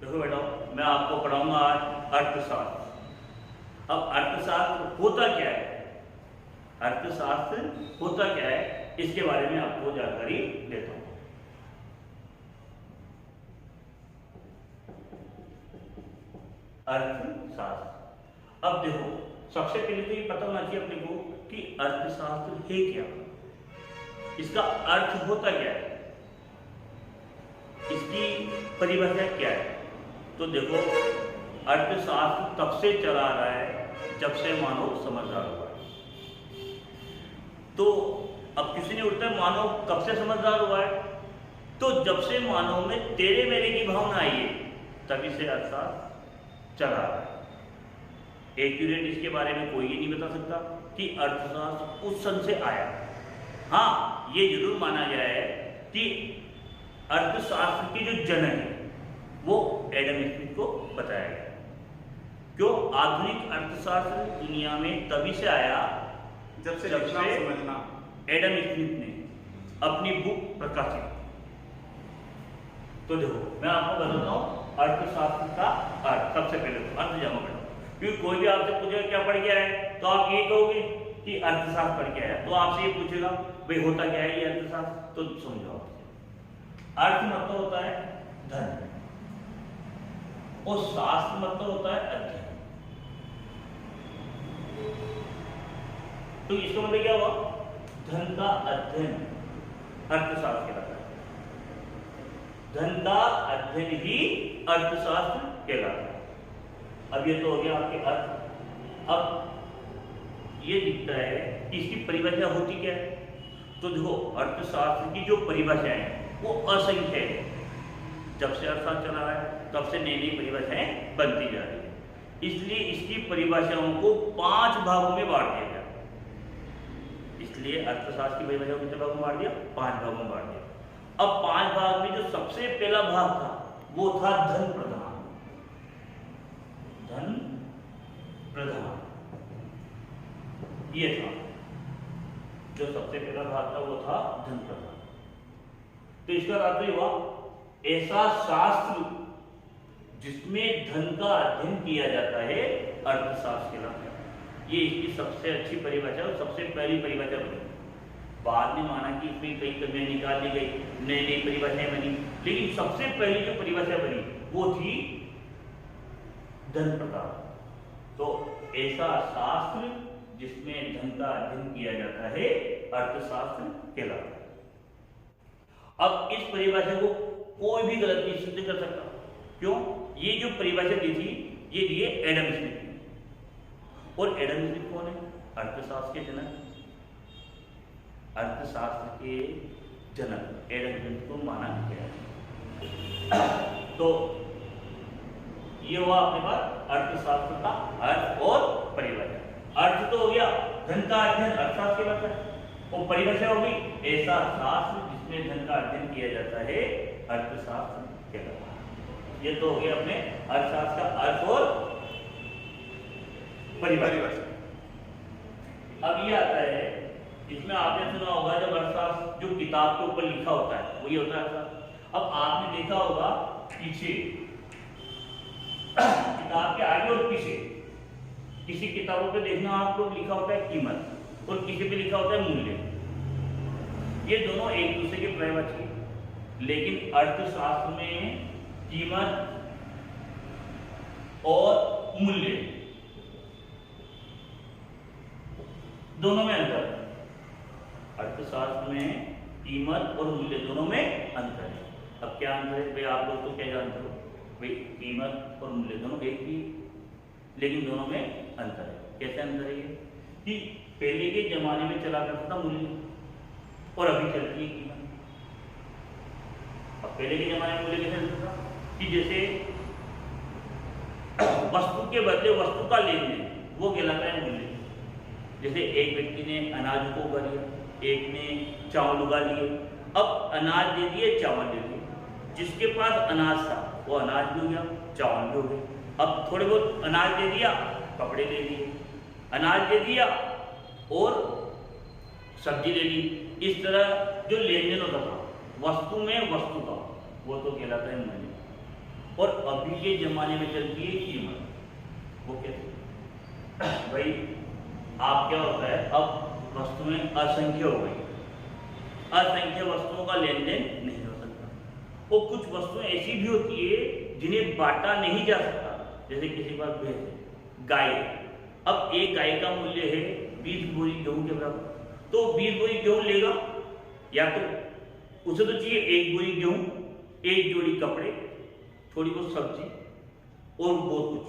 देखो बेटा, मैं आपको पढ़ाऊंगा आज अर्थशास्त्र। अब अर्थशास्त्र होता क्या है, अर्थशास्त्र होता क्या है, इसके बारे में आपको जानकारी देता हूं। अर्थशास्त्र, अब देखो सबसे पहले तो ये पता होना चाहिए अपने को कि अर्थशास्त्र है क्या, इसका अर्थ होता क्या है, इसकी परिभाषा क्या है। तो देखो, अर्थशास्त्र तब से चला आ रहा है जब से मानव समझदार हुआ है। तो अब किसी ने उल्टा मानव कब से समझदार हुआ है, तो जब से मानव में तेरे मेरे की भावना आई है तभी से अर्थशास्त्र चला रहा है। एक्यूरेट इसके बारे में कोई ये नहीं बता सकता कि अर्थशास्त्र उस सन से आया। हाँ, ये जरूर माना गया है कि अर्थशास्त्र के जो जनक है वो एडम स्मिथ को बताया गया। क्यों? आधुनिक अर्थशास्त्र दुनिया में तभी से आया जब से समझना एडम स्मिथ ने अपनी बुक प्रकाशित। तो देखो, मैं आपको बताता हूँ अर्थशास्त्र का अर्थ। सबसे पहले तो अर्थ जमा करो, क्योंकि कोई भी आपसे पूछेगा क्या पढ़ गया है तो आप ये कहोगे कि अर्थशास्त्र पढ़ गया है। तो आपसे ये पूछेगा भाई होता क्या है ये अर्थशास्त्र, तो समझो। अर्थ मतलब होता है धन और शास्त्र मतलब होता है अध्ययन। तो इसका मतलब क्या हुआ? धन का अध्ययन अर्थशास्त्र कहलाता है। धन का अध्ययन ही अर्थशास्त्र कहलाता है। अब ये तो हो गया आपके अर्थ। अब ये दिखता है कि इसकी परिभाषा होती क्या है। तो देखो, अर्थशास्त्र की जो परिभाषाएं हैं वो असंख्य है। जब से अर्थशास्त्र चला रहा है तब से नई नई परिभाषाएं बनती जा रही है। इसलिए इसकी परिभाषाओं को 5 भागों में बांट दिया गया। इसलिए अर्थशास्त्र की परिभाषा को कितने भागों में बांट दिया? 5 भागों में बांट दिया। अब 5 भाग में जो सबसे पहला भाग था वो था धन प्रधान। धन प्रधान ये था जो सबसे पहला भाग था, वो था धन प्रधान। तो इसका अर्थ हुआ ऐसा शास्त्र जिसमें धन का अध्ययन किया जाता है अर्थशास्त्र कहलाता है। ये इसकी सबसे अच्छी परिभाषा और सबसे पहली परिभाषा बनी। बाद में माना कि इसमें कई कमियां निकाल दी गई, नई नई परिभाषाएं बनी, लेकिन सबसे पहली जो परिभाषा बनी वो थी धन प्रधान। तो ऐसा शास्त्र जिसमें धन का अध्ययन किया जाता है अर्थशास्त्र कहलाता है। अब इस परिभाषा को कोई भी गलत नहीं सिद्ध कर सकता। क्यों? ये जो परिभाषा दी थी ये दिए एडम स्मिथ ने। और एडम स्मिथ कौन है? अर्थशास्त्र के जनक। अर्थशास्त्र के जनक एडम स्मिथ को माना गया। तो ये हुआ अपने पास अर्थशास्त्र का अर्थ और परिभाषा। अर्थ तो हो गया धन का अध्ययन अर्थशास्त्र कहलाता है, और परिभाषा हो गई ऐसा शास्त्र जिसमें धन का अध्ययन किया जाता है अर्थशास्त्र कहलाता है। ये तो हो गया अपने अर्थशास्त्र का अर्थ और परिभाषा। अब ये आता है, इसमें आपने सुना होगा जब अर्थशास्त्र जो किताब के ऊपर लिखा होता है वही होता है अर्थशास्त्र। अब आपने देखा होगा पीछे किताब के आगे और पीछे किसी किताबों पे देखना आप लोग लिखा होता है कीमत और किसी पे लिखा होता है मूल्य। ये दोनों एक दूसरे के पर्यायवाची हैं, लेकिन अर्थशास्त्र में कीमत और मूल्य दोनों में अंतर है। अर्थशास्त्र में कीमत और मूल्य दोनों में अंतर है। अब क्या अंतर है भाई? आप लोग तो क्या जानते हो भाई, कीमत और मूल्य दोनों एक ही, लेकिन दोनों में अंतर है। कैसे अंतर है ये? कि पहले के जमाने में चला करता था मूल्य और अभी चलती है कीमत। अब पहले के जमाने में मूल्य कैसे चलता था कि जैसे वस्तु के बदले वस्तु का लेन देन, वो कहलाता है मूल्य। जैसे एक व्यक्ति ने अनाज को उगा लिया, एक ने चावल उगा लिए। अब अनाज दे दिए, चावल दे दिए। जिसके पास अनाज था वो अनाज भी हो गया, चावल भी हो गए। अब थोड़े बहुत अनाज दे दिया, कपड़े ले लिए, अनाज दे दिया और सब्जी ले ली। इस तरह जो लेन देन होता था वस्तु में वस्तु का, वो तो कहलाता है मूल्य। और अभी के जमाने में चलती है कीमत। वो कैसे? भाई आप क्या होता है, अब वस्तुएं असंख्य हो गई, असंख्य वस्तुओं का लेन देन नहीं हो सकता। और कुछ वस्तुएं ऐसी भी होती है जिन्हें बांटा नहीं जा सकता, जैसे किसी के पास भैंस है, गाय। अब एक गाय का मूल्य है 20 बोरी गेहूं के बराबर, तो 20 बोरी गेहूं लेगा, या तो उसे तो चाहिए 1 बोरी गेहूं, 1 जोड़ी कपड़े, थोड़ी बहुत सब्जी और बहुत कुछ।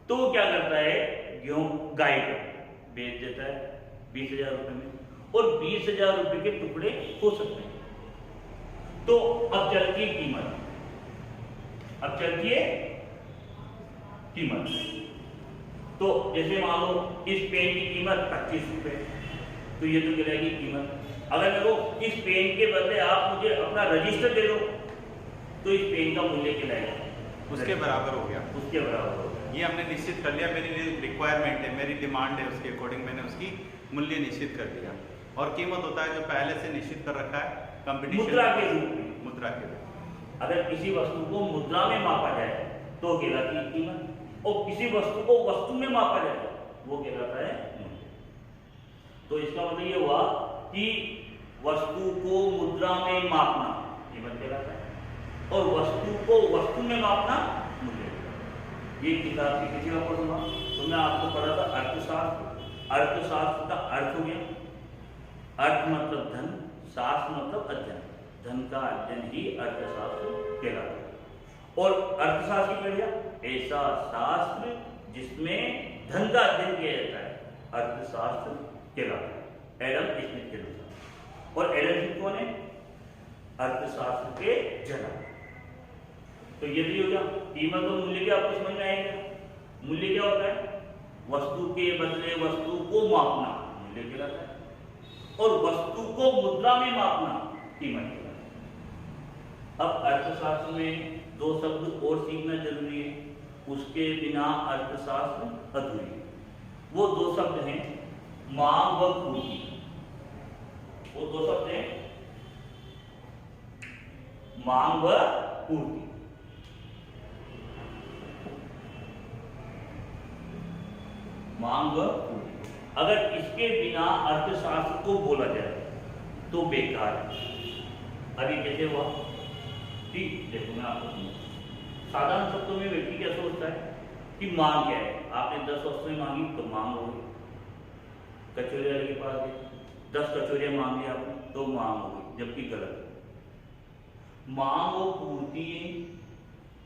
तो वो क्या करता है, गेहूं गाय को बेच देता है 20,000 रुपए में, और 20,000 रुपए के टुकड़े हो सकते हैं। तो अब चलती है कीमत, अब चलती है कीमत। तो जैसे मान लो इस पेन की कीमत 25 रुपए, तो ये तो गिराएगी कीमत। अगर मेरे को इस पेन के बदले आप मुझे अपना रजिस्टर दे दो, तो इस पेन का मूल्य गिराएगा, उसके बराबर हो गया, उसके बराबर हो गया। ये हमने निश्चित कर लिया, मेरी रिक्वायरमेंट है, मेरी डिमांड है, उसके अकॉर्डिंग मैंने उसकी मूल्य निश्चित कर दिया। और कीमत होता है जो पहले से निश्चित कर रखा है कंपटीशन, मुद्रा के रूप में। मुद्रा के रूप में। अगर किसी वस्तु को मुद्रा में मापा जाए तो कहलाती है कीमत, और किसी वस्तु को वस्तु में मापा जाए वो कहलाता है मूल्य। तो इसका मतलब ये हुआ कि वस्तु को मुद्रा में मापना कीमत कहलाता है, और वस्तु को वस्तु में मापना मूल्य। ये किताब की किसी का पढ़ूंगा तो मैं आपको पढ़ा था अर्थशास्त्र। अर्थशास्त्र का अर्थ हो गया, अर्थ मतलब धन, शास्त्र मतलब अध्ययन, धन का अध्ययन ही अर्थशास्त्र कहलाता है। और अर्थशास्त्र की पढ़िया ऐसा शास्त्र जिसमें धन का अध्ययन किया जाता है, अर्थशास्त्र कहलाता है एडम स्मिथ के अनुसार। और एडम स्मिथ कौन है? अर्थशास्त्र के जनक। तो यदि हो गया कीमत और मूल्य के, आपको समझ में आएगा मूल्य क्या होता है? वस्तु के बदले वस्तु को मापना मूल्य कहलाता है, और वस्तु को मुद्रा में मापना कीमत कहलाता है। अब अर्थशास्त्र में 2 शब्द और सीखना जरूरी है, उसके बिना अर्थशास्त्र अधूरी है। वो 2 शब्द हैं मांग व पूर्ति। वो 2 शब्द हैं मांग व पूर्ति। मांग व पूर्ति, अगर इसके बिना अर्थशास्त्र को बोला जाए तो बेकार है। अभी कैसे हुआ? ठीक, देखो मैं आपको समझाऊं। साधारण शब्दों में व्यक्ति क्या सोचता है कि मांग क्या है? आपने 10 वस्तुएं मांगी तो मांग हो गई। कचौरी वाले के पास गए, 10 कचौरियां मांगी आपने तो मांग हो गई, जबकि गलत है। मांग और पूर्ति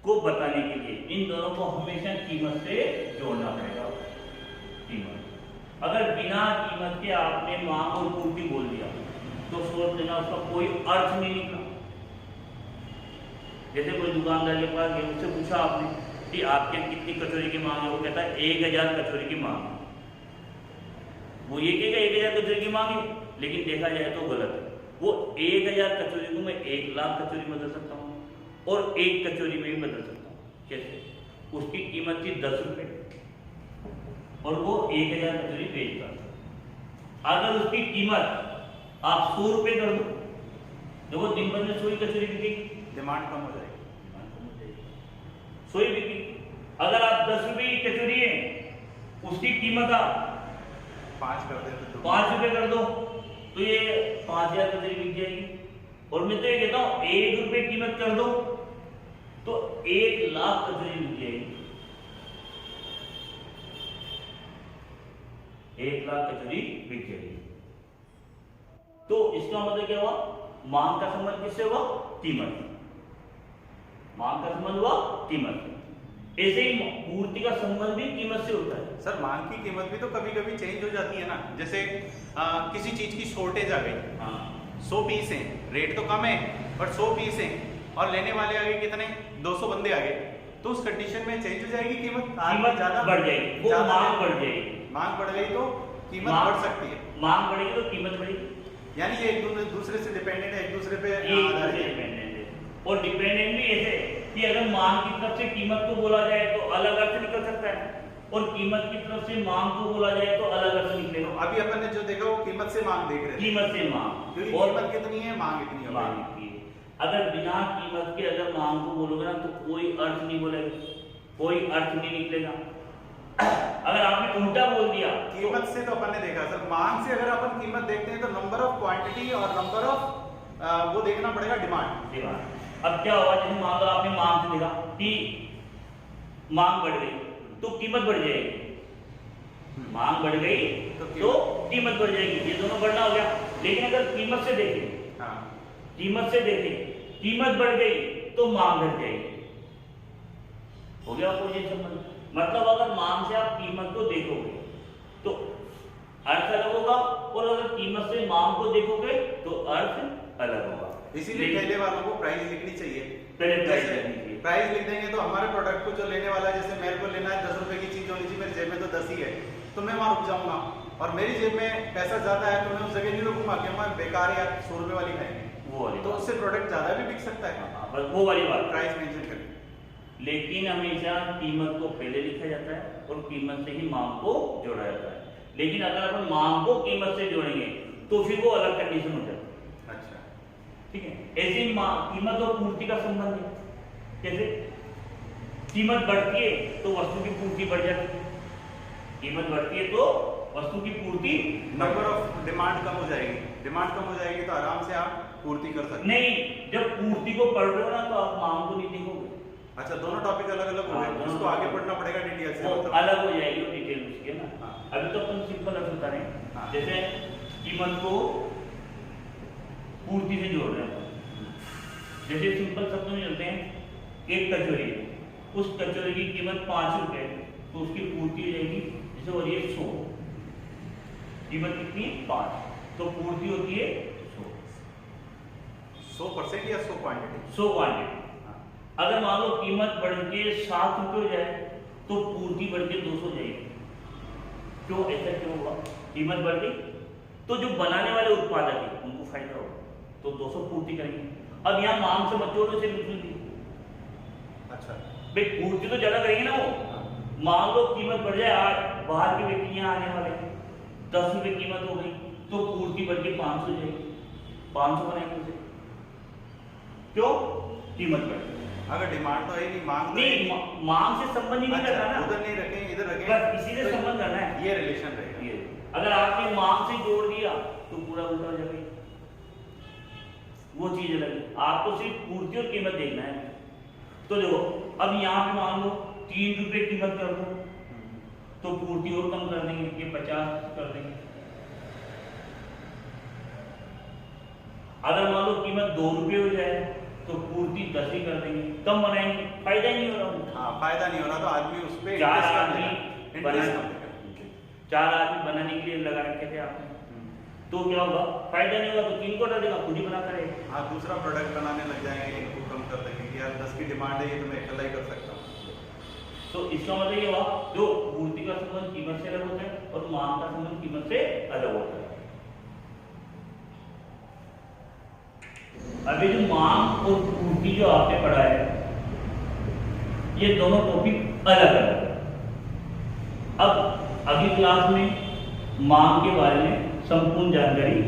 को बताने के लिए इन दोनों को हमेशा कीमत से जोड़ना पड़ेगा। कीमत, अगर बिना कीमत के आपने मांग और पूर्ति बोल दिया तो सोच लेना उसका कोई अर्थ नहीं निकला। जैसे कोई दुकानदार के पास गए, उससे पूछा आपने कि आपके कितनी कचौरी की मांग है, वो कहता है 1000 कचौरी की मांग है। वो ये कहेगा 1000 कचौरी की मांग है, लेकिन देखा जाए तो गलत है। वो 1000 कचौरी को मैं 1,00,000 कचौरी में बदल सकता हूँ, और 1 कचौरी में भी बदल सकता हूँ। कैसे? उसकी कीमत थी 10 रुपये और वो 1000 कचौरी बेचता। अगर उसकी कीमत आप 100 रुपये कर दो तो वो दिन भर में 100 कचौरी बिकेगी, डिमांड कम हो जाएगी, 100 बिकेगी। अगर आप 10 रुपये की कचौरी है, उसकी कीमत आप 5 कर दे तो 5 रुपये कर दो तो ये 5000 कचौरी बिक जाएगी। और मैं तो ये कहता हूँ 1 रुपये कीमत कर दो तो 1,00,000 कचौरी बिक जाएगी। 1,00,000 कचौरी बिक जाएगी। तो इसका मतलब क्या हुआ? मांग का संबंध किससे हुआ? कीमत। मांग का संबंध हुआ कीमत। ऐसे ही पूर्ति का संबंध भी कीमत से होता है। सर मांग की कीमत भी तो कभी कभी चेंज हो जाती है ना। जैसे किसी चीज की शॉर्टेज आ गई, हाँ, 100 पीस हैं, रेट तो कम है पर 100 पीस हैं और लेने वाले आ गए कितने, 200 बंदे आ गए, तो उस कंडीशन में चेंज हो जाएगी कीमत। कीमत ज्यादा बढ़ जाएगी, वो मांग बढ़ जाएगी। मांग बढ़ गई तो कीमत बढ़ सकती है, मांग बढ़ेगी तो कीमत बढ़ेगी। यानी ये एक दूसरे से डिपेंडेंट है, एक दूसरे पे आधारित है। और डिपेंडेंट भी ऐसे कि अगर मांग की तरफ से कीमत को बोला जाए तो अलग अर्थ निकल सकता है, और कीमत की तरफ से मांग को बोला जाए तो अलग अर्थ निकलेगा। अभी अपन ने जो देखा वो कीमत से मांग देख रहे थे, कीमत से मांग, क्योंकि और कीमत कितनी है, मांग इतनी है। मांग इतनी है। अगर बिना कीमत के अगर मांग को बोलोगे ना तो कोई अर्थ नहीं बोलेगा, कोई अर्थ नहीं निकलेगा। अगर आपने उल्टा बोल दिया कीमत से तो अपन ने देखा सर, मांग से अगर अपन कीमत देखते हैं तो नंबर ऑफ क्वांटिटी और नंबर ऑफ वो देखना पड़ेगा डिमांड। अब क्या हुआ, जैसे मान लो आपने मांग से देखा कि मांग बढ़ गई तो कीमत बढ़ जाएगी, मांग बढ़ गई तो कीमत बढ़ जाएगी, ये दोनों बढ़ना हो गया। लेकिन अगर कीमत से देखें, हाँ, कीमत से देखें, कीमत बढ़ गई तो मांग घट जाएगी, हो गया आपको ये संबंध। मतलब अगर मांग से आप कीमत को देखोगे तो अर्थ अलग होगा, और अगर कीमत से मांग को देखोगे तो अर्थ अलग होगा। इसीलिए ठेले वालों को प्राइस लिखनी चाहिए। पहले प्राइस जैसे लिखनी चाहिए। प्राइस लिख देंगे तो हमारे प्रोडक्ट को जो लेने वाला है, जैसे मेरे को लेना है 10 रुपए की चीज होनी चाहिए, मेरी जेब में तो 10 ही है, तो मैं वहां रुक जाऊंगा। और मेरी जेब में पैसा ज्यादा है तो मैं उस जगह नहीं रुकूंगा कि मैं बेकार या 100 रुपए वाली खाएंगे, वो वाली तो उससे प्रोडक्ट ज्यादा भी बिक सकता है। बस वो वाली बात। प्राइस मेंशन करें। लेकिन हमेशा कीमत को पहले लिखा जाता है और कीमत से ही मांग को जोड़ा जाता है। लेकिन अगर अपन मांग को कीमत से जोड़ेंगे तो फिर वो अलग कंडीशन हो जाती है। अच्छा, ठीक है, ऐसे ही कीमत और पूर्ति का संबंध है। कैसे? कीमत बढ़ती है तो वस्तु की पूर्ति बढ़ जाती है, कीमत बढ़ती है तो वस्तु की पूर्ति। नंबर ऑफ डिमांड कम हो जाएगी, डिमांड कम हो जाएगी तो आराम से आप पूर्ति कर सकते हैं। नहीं, जब पूर्ति को पढ़ रहे हो ना तो आप मांग को नहीं देखोगे। अच्छा, दोनों टॉपिक अलग अलग हो गए, उसको आगे पढ़ना पड़ेगा डिटेल से। मतलब अलग हो जाएगी वो डिटेल उसकी, है ना। हाँ। अभी तो अपन सिंपल अर्थ बता रहे हैं। हाँ। जैसे कीमत को पूर्ति से जोड़ रहे हैं, जैसे सिंपल शब्दों में चलते हैं, एक कचौरी, उस कचौरी की कीमत 5 रुपए, तो उसकी पूर्ति हो जाएगी, जैसे हो रही है 100, कीमत कितनी 5, तो पूर्ति होती है 100% या 100 क्वांटिटी? 100 क्वांटिटी। अगर मान लो कीमत बढ़ के 7 रुपए हो जाए तो पूर्ति बढ़ के 200 जाएगी। क्यों, ऐसा क्यों हुआ? कीमत बढ़ गई तो जो बनाने वाले उत्पादक है उनको फायदा होगा, तो 200 पूर्ति करेंगे। अब यहाँ मांग से मत जोड़ो, से बिल्कुल भी। अच्छा, भाई पूर्ति तो ज्यादा करेंगे ना वो। मान लो कीमत बढ़ जाए, आज बाहर के व्यक्ति यहाँ आने वाले हैं, 10 रुपए कीमत हो गई तो पूर्ति बढ़ के 500 जाएगी, 500 बनाएंगे उसे। क्यों? कीमत बढ़ गई। अगर डिमांड तो है नहीं, मांग तो नहीं, मांग से संबंध ही नहीं अच्छा, रखा ना, उधर नहीं रखें, इधर रखें, बस इसी से तो संबंध करना है। ये रिलेशन रहेगा। ये अगर आपने मांग से जोड़ दिया तो पूरा उल्टा हो जाएगा, वो चीज अलग है। आपको सिर्फ पूर्ति और कीमत देखना है। तो देखो, अब यहाँ पे मान लो 3 रुपए कीमत कर दो तो पूर्ति और कम कर देंगे, ये 50 कर देंगे। अगर मान लो कीमत 2 रुपए हो जाए तो पूर्ति 10 ही कर देंगे, कम बनाएंगे, फायदा ही नहीं हो रहा। हाँ, फायदा नहीं हो रहा तो आदमी उस पे 4 आदमी बनाने के लिए लगा रखे थे आपने, तो क्या होगा? फायदा नहीं होगा तो किन को डालेगा? खुद ही बनाता रहेगा। हाँ, दूसरा प्रोडक्ट बनाने लग जाएंगे, इनको कम कर देंगे कि यार 10 की डिमांड है, ये तो मैं अकेला ही कर सकता हूँ। तो इसका मतलब ये हुआ, जो पूर्ति का संबंध कीमत से अलग होता है और मांग का संबंध कीमत से अलग होता है। अभी जो मांग और पूर्ति जो आपने पढ़ा है, ये दोनों टॉपिक अलग अलग है। अब अगली क्लास में मांग के बारे में संपूर्ण जानकारी